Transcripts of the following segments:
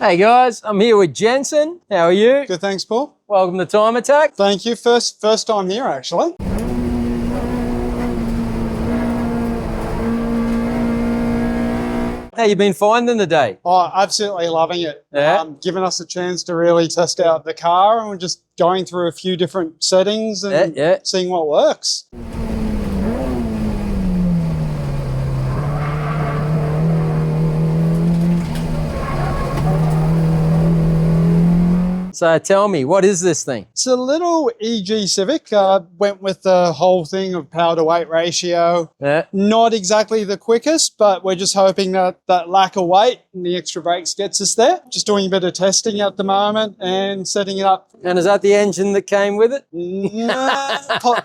Hey guys, I'm here with Jensen. How are you? Good, thanks, Paul. Welcome to Time Attack. Thank you. First time here, actually. How you been finding the day? Oh, absolutely loving it. Yeah. Giving us a chance to really test out the car, and we're just going through a few different settings and seeing what works. So tell me, what is this thing? It's a little EG Civic. Went with the whole thing of power to weight ratio. Yeah. Not exactly the quickest, but we're just hoping that that lack of weight and the extra brakes gets us there. Just doing a bit of testing at the moment and setting it up. And is that the engine that came with it?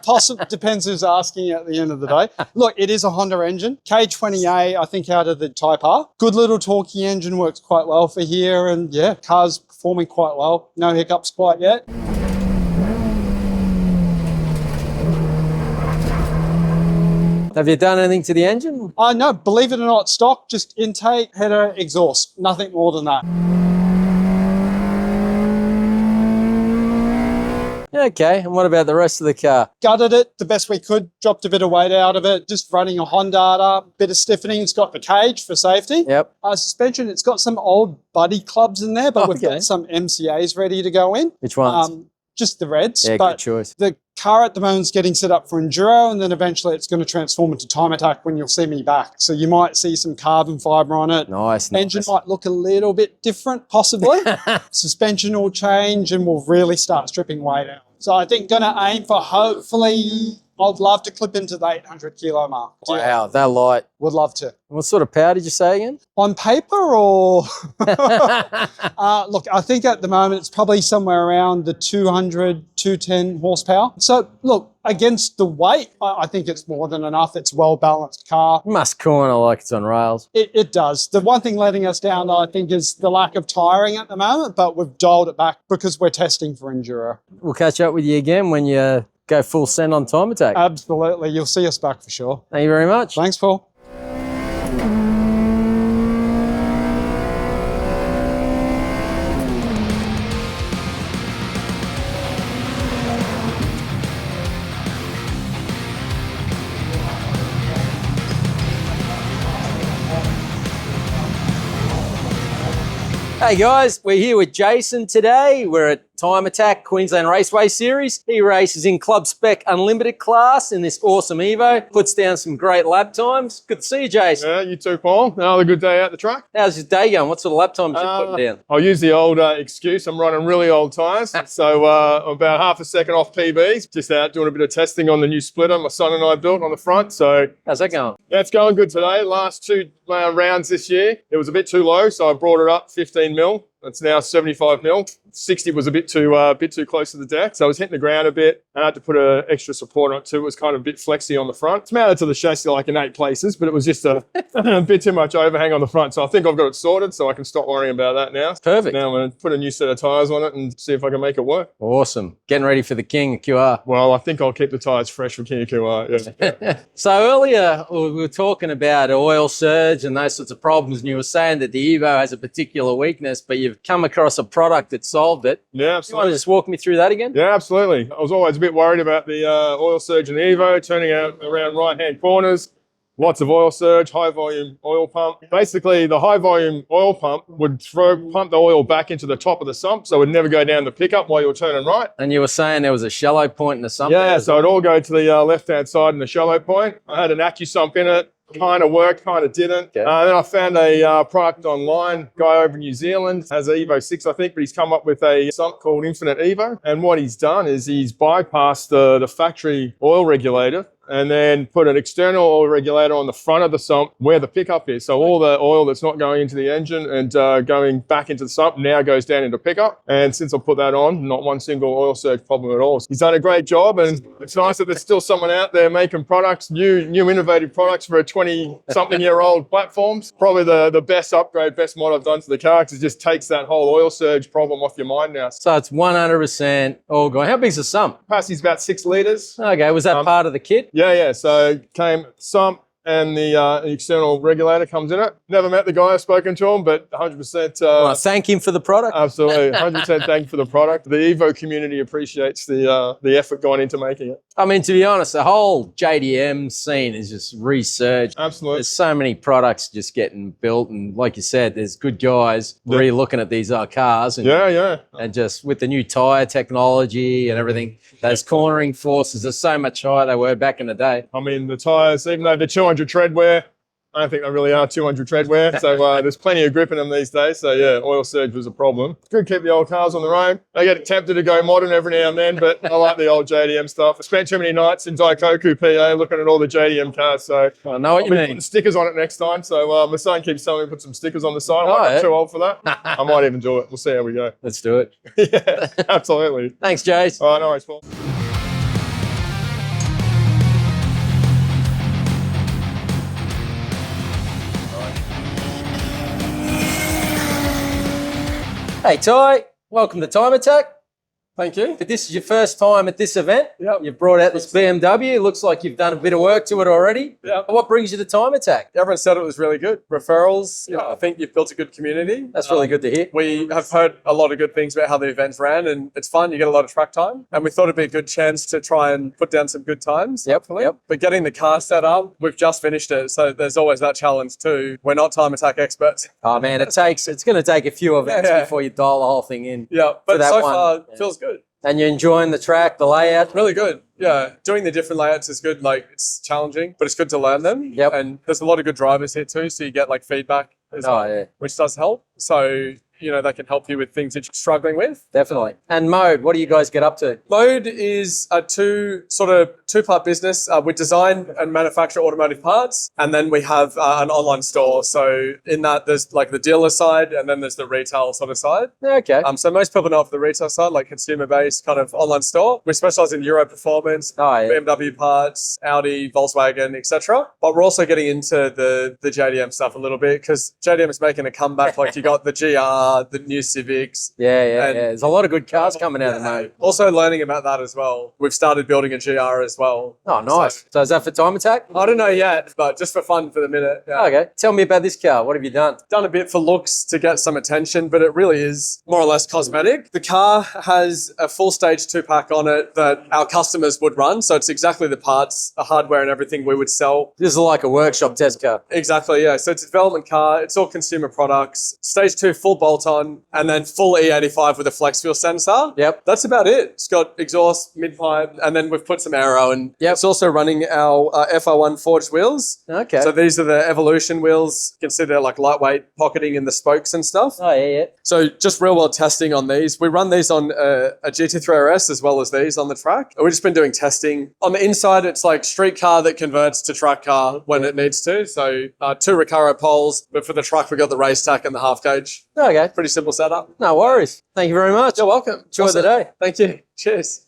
Possibly, depends who's asking at the end of the day. Look, it is a Honda engine. K20A, I think, out of the Type R. Good little torquey engine, works quite well for here. And yeah, car's performing quite well. No hiccups quite yet. Have you done anything to the engine? No, believe it or not, stock, just intake, header, exhaust. Nothing more than that. Okay, and what about the rest of the car? Gutted it the best we could, dropped a bit of weight out of it, just running a Honda, bit of stiffening. It's got the cage for safety. Yep. Suspension, it's got some old buddy clubs in there, but we've got some MCAs ready to go in. Which ones? Just the reds. Yeah, but good choice. The car at the moment is getting set up for enduro, and then eventually it's going to transform into Time Attack when you'll see me back. So you might see some carbon fibre on it. Nice. Engine might look a little bit different, possibly. Suspension will change, and we'll really start stripping weight out. So I think going to aim for, hopefully, I'd love to clip into the 800 kilo mark. Wow, that light. Would love to. What sort of power did you say again? On paper, or look, I think at the moment it's probably somewhere around the 200, 210 horsepower. So look, against the weight, I think it's more than enough. It's a well-balanced car. Must corner like it's on rails. It does. The one thing letting us down, I think, is the lack of tiring at the moment, but we've dialed it back because we're testing for enduro. We'll catch up with you again when you go full send on Time Attack. Absolutely. You'll see us back for sure. Thank you very much. Thanks, Paul. Hey guys, we're here with Jason today. We're at Time Attack Queensland Raceway Series. He races in Club Spec Unlimited class in this awesome Evo. Puts down some great lap times. Good to see you, Jason. Yeah, you too, Paul. Another good day out the track. How's your day going? What sort of lap times you putting down? I'll use the old excuse. I'm running really old tyres. So I'm about half a second off PBs. Just out doing a bit of testing on the new splitter my son and I built on the front. So how's that going? Yeah, it's going good today. Last two rounds this year, it was a bit too low, so I brought it up 15 mil. It's now 75 mil. 60 was a bit too close to the deck, so I was hitting the ground a bit. I had to put an extra support on it too. It was kind of a bit flexy on the front. It's mounted to the chassis like in 8 places, but it was just a bit too much overhang on the front. So I think I've got it sorted, so I can stop worrying about that now. Perfect. Now I'm going to put a new set of tyres on it and see if I can make it work. Awesome. Getting ready for the King QR. Well, I think I'll keep the tyres fresh for King QR. Yeah. So earlier we were talking about oil surge and those sorts of problems, and you were saying that the Evo has a particular weakness, but you've come across a product that solved it. Yeah, absolutely. You want to just walk me through that again? Yeah, absolutely. I was always a bit worried about the oil surge in the Evo, turning out around right-hand corners. Lots of oil surge, high volume oil pump. Basically, the high volume oil pump would pump the oil back into the top of the sump, so it would never go down the pickup while you were turning right. And you were saying there was a shallow point in the sump? Yeah, so it'd all go to the left-hand side in the shallow point. I had an AccuSump in it. Kind of worked, kind of didn't. Okay. Then I found a product online, guy over in New Zealand, has an Evo 6, I think, but he's come up with a sump called Infinite Evo. And what he's done is he's bypassed the factory oil regulator and then put an external oil regulator on the front of the sump where the pickup is. So all the oil that's not going into the engine and going back into the sump now goes down into pickup. And since I put that on, not one single oil surge problem at all. He's done a great job, and it's nice that there's still someone out there making products, new innovative products for a 20-something-year-old platforms. Probably the best upgrade, best mod I've done to the car, because it just takes that whole oil surge problem off your mind now. So it's 100% all gone. How big's the sump? Capacity's about 6 litres. Okay, was that part of the kit? Yeah. So came sump, and the external regulator comes in it. Never met the guy, I've spoken to him, but 100%. Well, thank him for the product. Absolutely, 100% thank you for the product. The Evo community appreciates the effort going into making it. I mean, to be honest, the whole JDM scene is just resurged. Absolutely. There's so many products just getting built, and like you said, there's good guys really looking at these cars. And, and just with the new tyre technology and everything, those cornering forces are so much higher than they were back in the day. I mean, the tyres, even though they're 200 tread wear, I don't think they really are 200 tread wear. So there's plenty of grip in them these days. So yeah, oil surge was a problem. It's good to keep the old cars on the road. I get tempted to go modern every now and then, but I like the old JDM stuff. I spent too many nights in Daikoku, PA, looking at all the JDM cars. So I know what you mean. Putting stickers on it next time. So my son keeps telling me to put some stickers on the side. I'm too old for that. I might even do it. We'll see how we go. Let's do it. Yeah, absolutely. Thanks, Jace. All right, no worries, Paul. Hey, Ty, welcome to Time Attack. Thank you. If this is your first time at this event, Yep. you've brought out this BMW. It looks like you've done a bit of work to it already. Yep. What brings you to Time Attack? Everyone said it was really good. Referrals, I think you've built a good community. That's really good to hear. We have heard a lot of good things about how the events ran, and it's fun. You get a lot of track time. And we thought it'd be a good chance to try and put down some good times. Hopefully. But getting the car set up, we've just finished it. So there's always that challenge too. We're not Time Attack experts. Oh, man, it's going to take a few events before you dial the whole thing in. Yeah, but so far, it feels good. And you're enjoying the track, the layout? Really good. Yeah, doing the different layouts is good. Like, it's challenging, but it's good to learn them. Yep. And there's a lot of good drivers here too, so you get like feedback as well, which does help. So, that can help you with things that you're struggling with. Definitely. And Mode, what do you guys get up to? Mode is a two-part business. We design and manufacture automotive parts, and then we have an online store. So in that, there's like the dealer side, and then there's the retail sort of side. Okay. So most people know of the retail side, like consumer-based kind of online store. We specialize in Euro performance, BMW parts, Audi, Volkswagen, etc. But we're also getting into the JDM stuff a little bit because JDM is making a comeback. Like you got the GR, the new Civics. Yeah. There's a lot of good cars coming out of the Mode. Also learning about that as well. We've started building a GR as well. Oh, nice. So is that for Time Attack? I don't know yet, but just for fun for the minute. Yeah. Okay. Tell me about this car. What have you done? Done a bit for looks to get some attention, but it really is more or less cosmetic. The car has a full stage 2-pack on it that our customers would run. So it's exactly the parts, the hardware and everything we would sell. This is like a workshop test car. Exactly, yeah. So it's a development car. It's all consumer products. Stage 2 full bolt-on, and then full E85 with a flex fuel sensor. Yep. That's about it. It's got exhaust, mid-pipe, and then we've put some aero, and it's also running our FR1 forged wheels. Okay. So these are the Evolution wheels. You can see they're like lightweight pocketing in the spokes and stuff. Oh, yeah. So just real world testing on these. We run these on a GT3 RS as well as these on the track. We've just been doing testing. On the inside, it's like street car that converts to track car when it needs to. So 2 Recaro poles, but for the truck, we got the race tack and the half gauge. Okay. Pretty simple setup. No worries. Thank you very much. You're welcome. Enjoy the day. Thank you. Cheers.